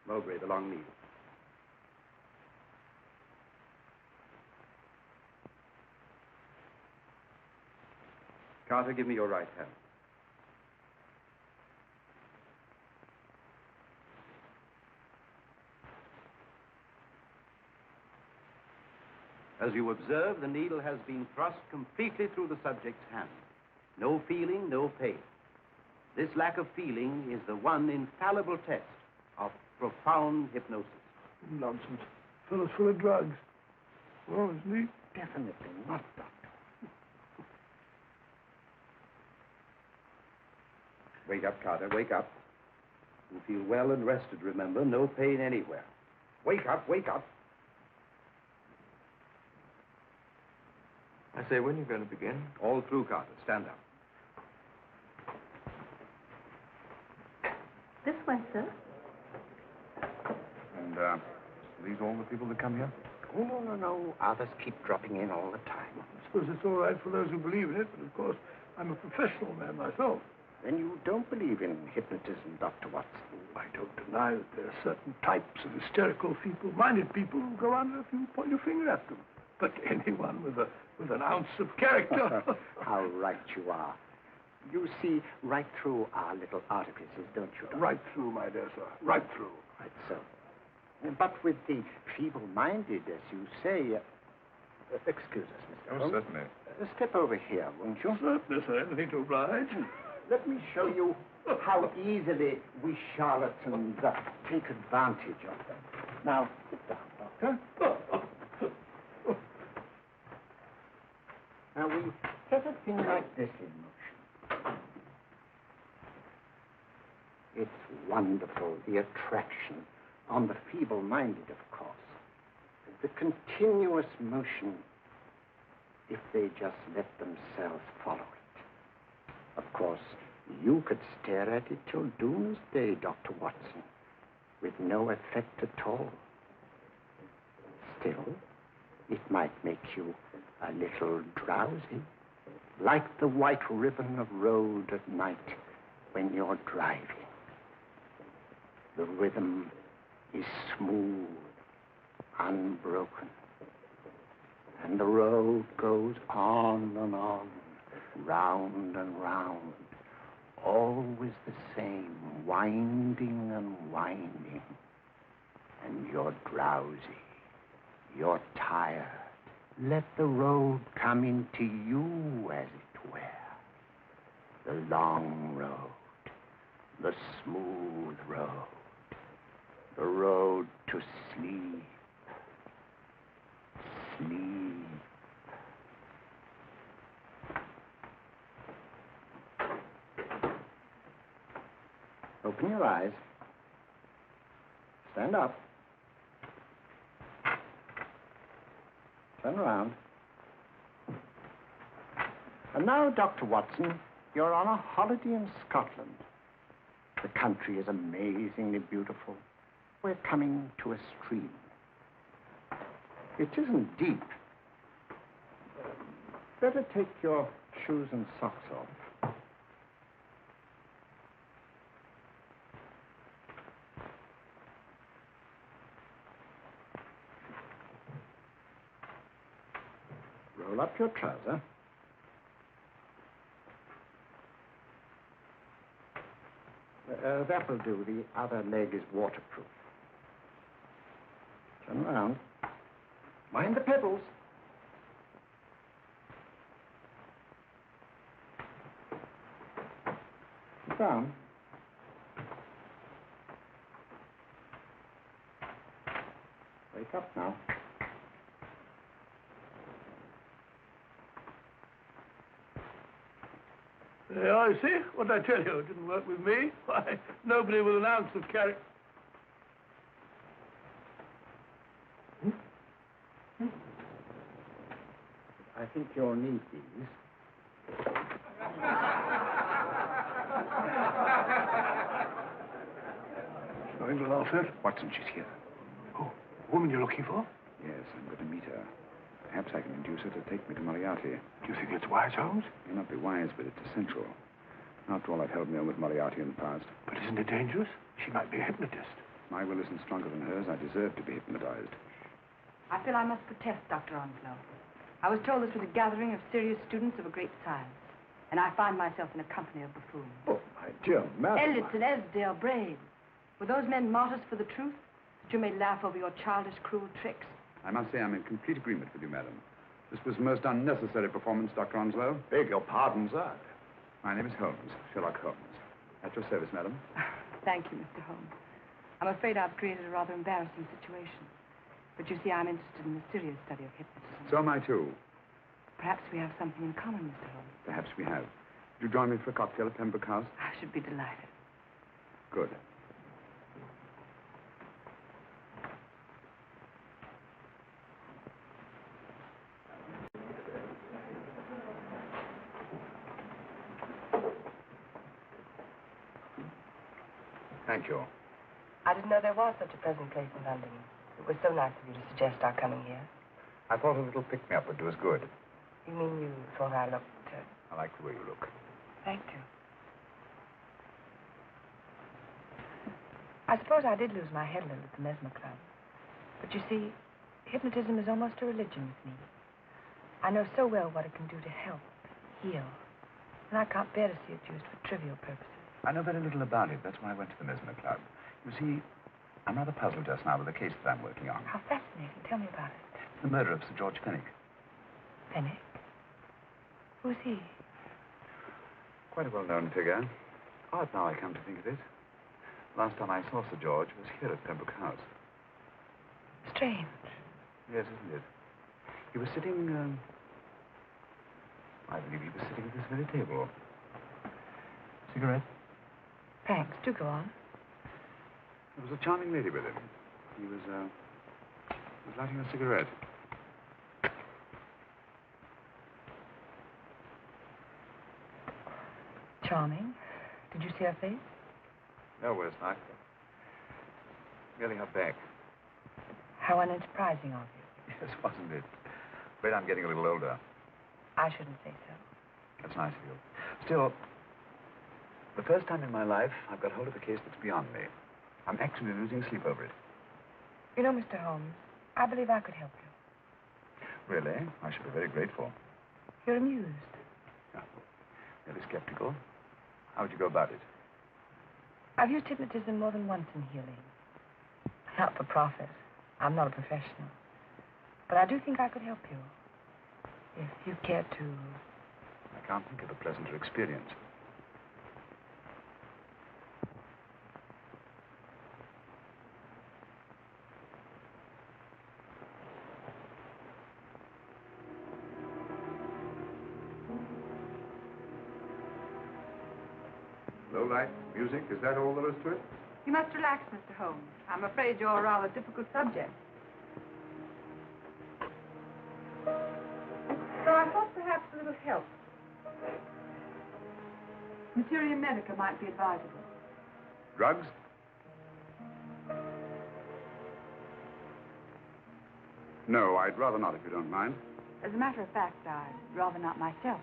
Mowbray, the long needle. Carter, give me your right hand. As you observe, the needle has been thrust completely through the subject's hand. No feeling, no pain. This lack of feeling is the one infallible test of profound hypnosis. Nonsense. Fellow's full of drugs. Well, isn't he? Definitely not, Doctor. Wake up, Carter, wake up. You feel well and rested, remember. No pain anywhere. Wake up, wake up. I say, when are you going to begin? All through, Carter. Stand up. This way, sir. And, are these all the people that come here? Oh, no. Others keep dropping in all the time. I suppose it's all right for those who believe in it, but of course, I'm a professional man myself. Then you don't believe in hypnotism, Dr. Watson? I don't deny that there are certain types of hysterical, feeble-minded people who go under if you point your finger at them. But anyone with an ounce of character... How right you are. You see right through our little artifices, don't you, Doctor? Right through, my dear sir. Right through. Right so. But with the feeble-minded, as you say... excuse us, Mr. Holmes. Certainly. Step over here, won't you? Certainly, sir. Anything to oblige. Let me show you how easily we charlatans take advantage of them. Now, sit down, Doctor. Now, we set a thing like this in motion. It's wonderful, the attraction on the feeble-minded, of course. The continuous motion, if they just let themselves follow it. Of course, you could stare at it till doomsday, Dr. Watson, with no effect at all. still, it might make you a little drowsy, like the white ribbon of road at night when you're driving. The rhythm is smooth, unbroken, and the road goes on and on, round and round, always the same, winding and winding. And you're drowsy, you're tired. Let the road come into you, as it were. The long road, the smooth road, the road to sleep. Sleep. Open your eyes. Stand up. Turn around. And now, Dr. Watson, you're on a holiday in Scotland. The country is amazingly beautiful. We're coming to a stream. It isn't deep. Better take your shoes and socks off. Roll up your trouser. That will do. The other leg is waterproof. Turn around. Mind the pedals. Sit down. Wake up now. There, I see. What did I tell you? It didn't work with me. Why, nobody with an ounce of character. I think you'll need these. Going to Alfred? Watson, she's here. Oh, the woman you're looking for? Yes, I'm going to meet her. Perhaps I can induce her to take me to Moriarty. Do you think it's wise, Holmes? It may not be wise, but it's essential. After all, I've held my own with Moriarty in the past. But isn't it dangerous? She might be a hypnotist. My will isn't stronger than hers. I deserve to be hypnotized. I feel I must protest, Dr. Onslow. I was told this was a gathering of serious students of a great science, and I find myself in a company of buffoons. Oh, my dear madam. Elliots and Esdale brave. Were those men martyrs for the truth? That you may laugh over your childish, cruel tricks? I must say I'm in complete agreement with you, madam. This was a most unnecessary performance, Dr. Onslow. Beg your pardon, sir. My name is Holmes, Sherlock Holmes. At your service, madam. Thank you, Mr. Holmes. I'm afraid I've created a rather embarrassing situation. But you see, I'm interested in the serious study of hypnotism. So am I, too. Perhaps we have something in common, Mr. Holmes. Perhaps we have. Would you join me for a cocktail at Pembroke House? I should be delighted. Good. Thank you. I didn't know there was such a pleasant place in London. It was so nice of you to suggest our coming here. I thought a little pick-me-up would do us good. You mean you thought I looked... I like the way you look. Thank you. I suppose I did lose my head a little at the Mesmer Club. But you see, hypnotism is almost a religion with me. I know so well what it can do to help, heal. And I can't bear to see it used for trivial purposes. I know very little about it. That's why I went to the Mesmer Club. You see, I'm rather puzzled just now with the case that I'm working on. How fascinating. Tell me about it. The murder of Sir George Fenwick. Fenwick? Who's he? Quite a well-known figure. Odd now I come to think of it. Last time I saw Sir George was here at Pembroke House. Strange. Yes, isn't it? He was sitting, I believe he was sitting at this very table. Cigarette? Thanks. Do go on. There was a charming lady with him. He was lighting a cigarette. Charming. Did you see her face? No, worse not. Merely her back. How unenterprising of you. Yes, wasn't it? Afraid I'm getting a little older. I shouldn't say so. That's nice of you. Still, the first time in my life, I've got hold of a case that's beyond me. I'm actually losing sleep over it. You know, Mr. Holmes, I believe I could help you. Really? I should be very grateful. You're amused. Yeah. Really skeptical. How would you go about it? I've used hypnotism more than once in healing. Not for profit. I'm not a professional. But I do think I could help you. If you care to... I can't think of a pleasanter experience. Low light, music, is that all there is to it? You must relax, Mr. Holmes. I'm afraid you're a rather difficult subject. So I thought perhaps a little help. Materia medica might be advisable. Drugs? No, I'd rather not, if you don't mind. As a matter of fact, I'd rather not myself.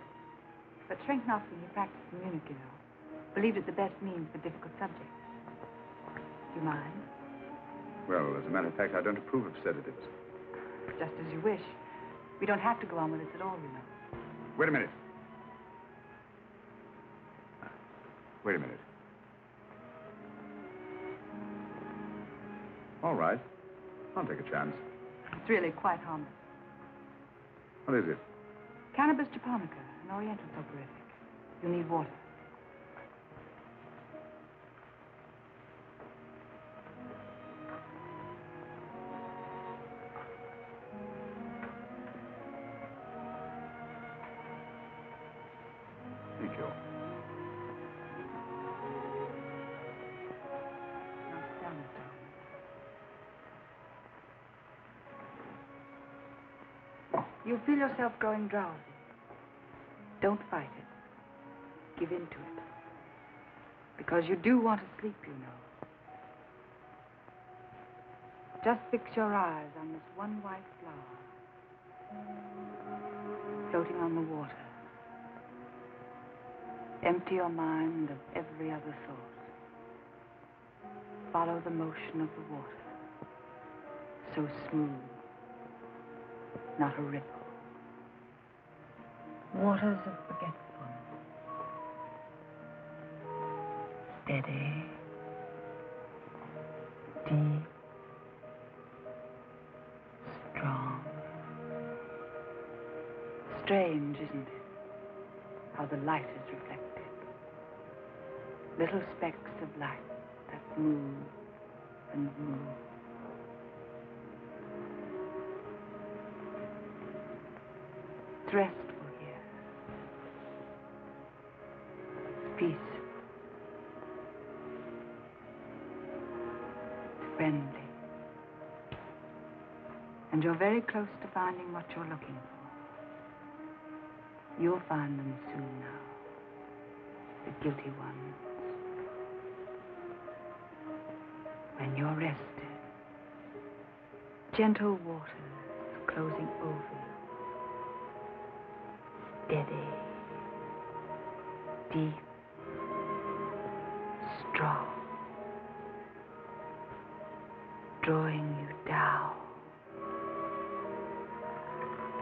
But Schrenknoff, who practiced in Munich, you know, believed it the best means for difficult subjects. Do you mind? Well, as a matter of fact, I don't approve of sedatives. Just as you wish. We don't have to go on with this at all, you know. Wait a minute. Wait a minute. All right. I'll take a chance. It's really quite harmless. What is it? Cannabis japonica, an oriental soporific. You'll need water. Thank you. Now sit down, Mr. Holmes. You'll feel yourself growing drowsy. Don't fight it. Give in to it. Because you do want to sleep, you know. Just fix your eyes on this one white flower floating on the water. Empty your mind of every other thought. Follow the motion of the water. So smooth. Not a ripple. Waters of forgetfulness. Steady. Deep. Strong. Strange, isn't it? How the light is reflected. Little specks of light that move and move. It's restful here. It's peaceful. It's friendly. And you're very close to finding what you're looking for. You'll find them soon now. The guilty ones. When you're rested, gentle waters closing over you. Steady, deep, strong, drawing you down,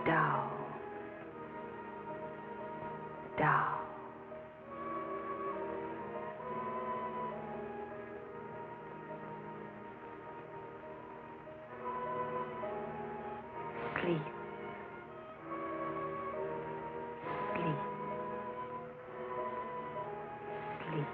down, down. Sleep. Sleep. Sleep.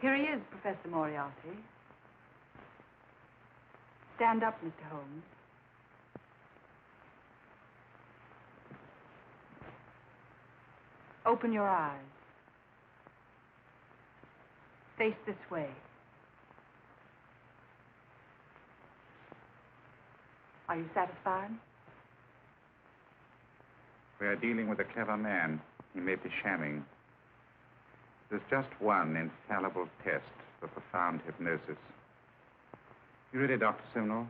Here he is, Professor Moriarty. Stand up, Mr. Holmes. Open your eyes. Face this way. Are you satisfied? We are dealing with a clever man. He may be shamming. There's just one infallible test for profound hypnosis. You ready, Dr. Simnel?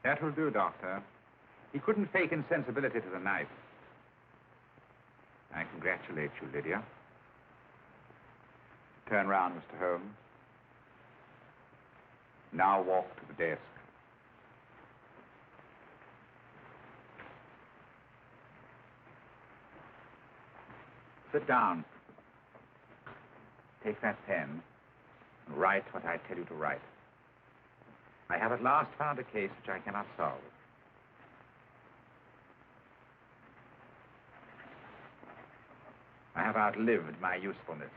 That will do, Doctor. He couldn't fake insensibility to the knife. I congratulate you, Lydia. Turn round, Mr. Holmes. Now walk to the desk. Sit down. Take that pen and write what I tell you to write. I have at last found a case which I cannot solve. I have outlived my usefulness.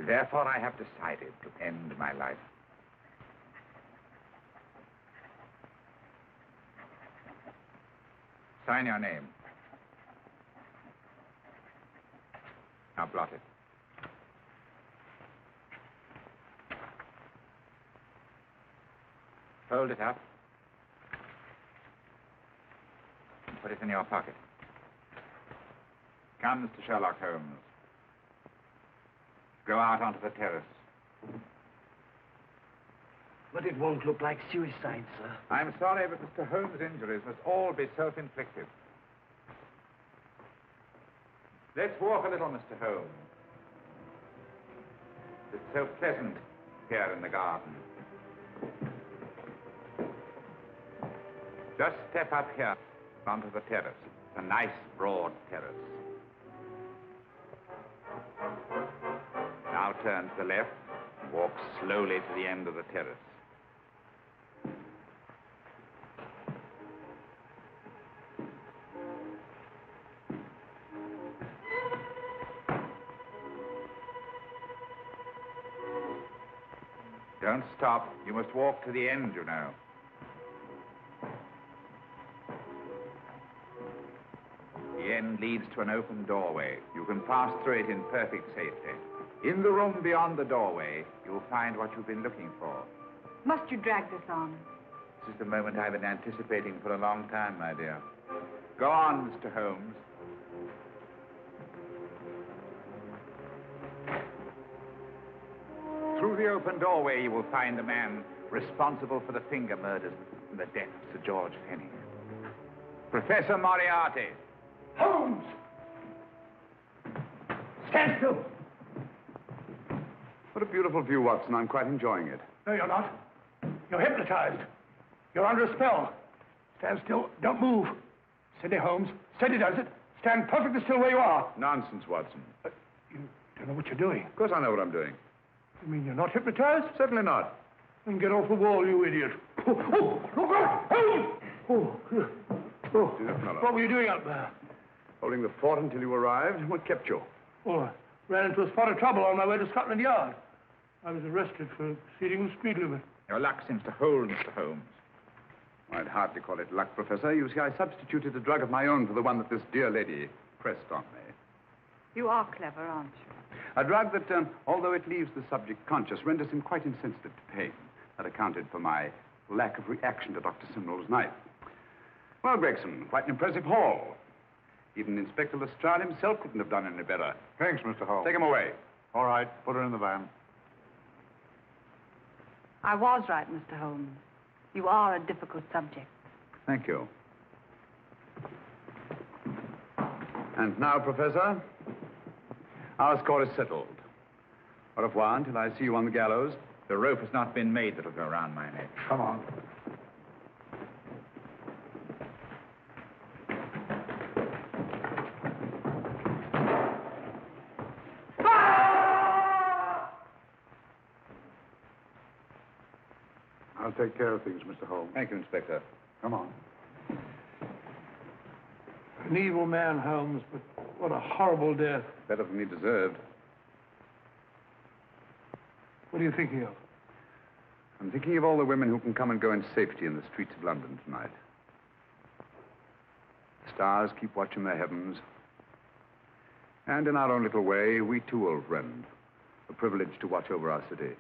Therefore, I have decided to end my life. Sign your name. Now blot it. Fold it up and put it in your pocket. Come, Mr. Sherlock Holmes. Go out onto the terrace. But it won't look like suicide, sir. I'm sorry, but Mr. Holmes' injuries must all be self-inflicted. Let's walk a little, Mr. Holmes. It's so pleasant here in the garden. Just step up here onto the terrace. It's a nice, broad terrace. Now turn to the left. Walk slowly to the end of the terrace. Don't stop. You must walk to the end, you know. The end leads to an open doorway. You can pass through it in perfect safety. In the room beyond the doorway, you'll find what you've been looking for. Must you drag this on? This is the moment I've been anticipating for a long time, my dear. Go on, Mr. Holmes. Through the open doorway, you will find the man responsible for the finger murders and the death of Sir George Fenwick. Professor Moriarty. Holmes! Stand still. What a beautiful view, Watson. I'm quite enjoying it. No, you're not. You're hypnotized. You're under a spell. Stand still. Don't move. Steady, Holmes. Steady does it. Stand perfectly still where you are. Nonsense, Watson. You don't know what you're doing. Of course I know what I'm doing. You mean you're not hypnotized? Certainly not. Then get off the wall, you idiot. Oh, look out! Oh, what were you doing up there? Holding the fort until you arrived. What kept you? Oh, I ran into a spot of trouble on my way to Scotland Yard. I was arrested for exceeding the speed limit. Your luck seems to hold, Mr. Holmes. I'd hardly call it luck, Professor. You see, I substituted a drug of my own for the one that this dear lady pressed on me. You are clever, aren't you? A drug that, although it leaves the subject conscious, renders him quite insensitive to pain. That accounted for my lack of reaction to Dr. Simnel's knife. Well, Gregson, quite an impressive haul. Even Inspector Lestrade himself couldn't have done any better. Thanks, Mr. Holmes. Take him away. All right, put her in the van. I was right, Mr. Holmes. You are a difficult subject. Thank you. And now, Professor, our score is settled. Au revoir until I see you on the gallows. The rope has not been made that'll go around my neck. Come on. I'll take care of things, Mr. Holmes. Thank you, Inspector. Come on. An evil man, Holmes, but what a horrible death. Better than he deserved. What are you thinking of? I'm thinking of all the women who can come and go in safety in the streets of London tonight. The stars keep watch in the heavens. And in our own little way, we too, old friend, are privileged to watch over our city.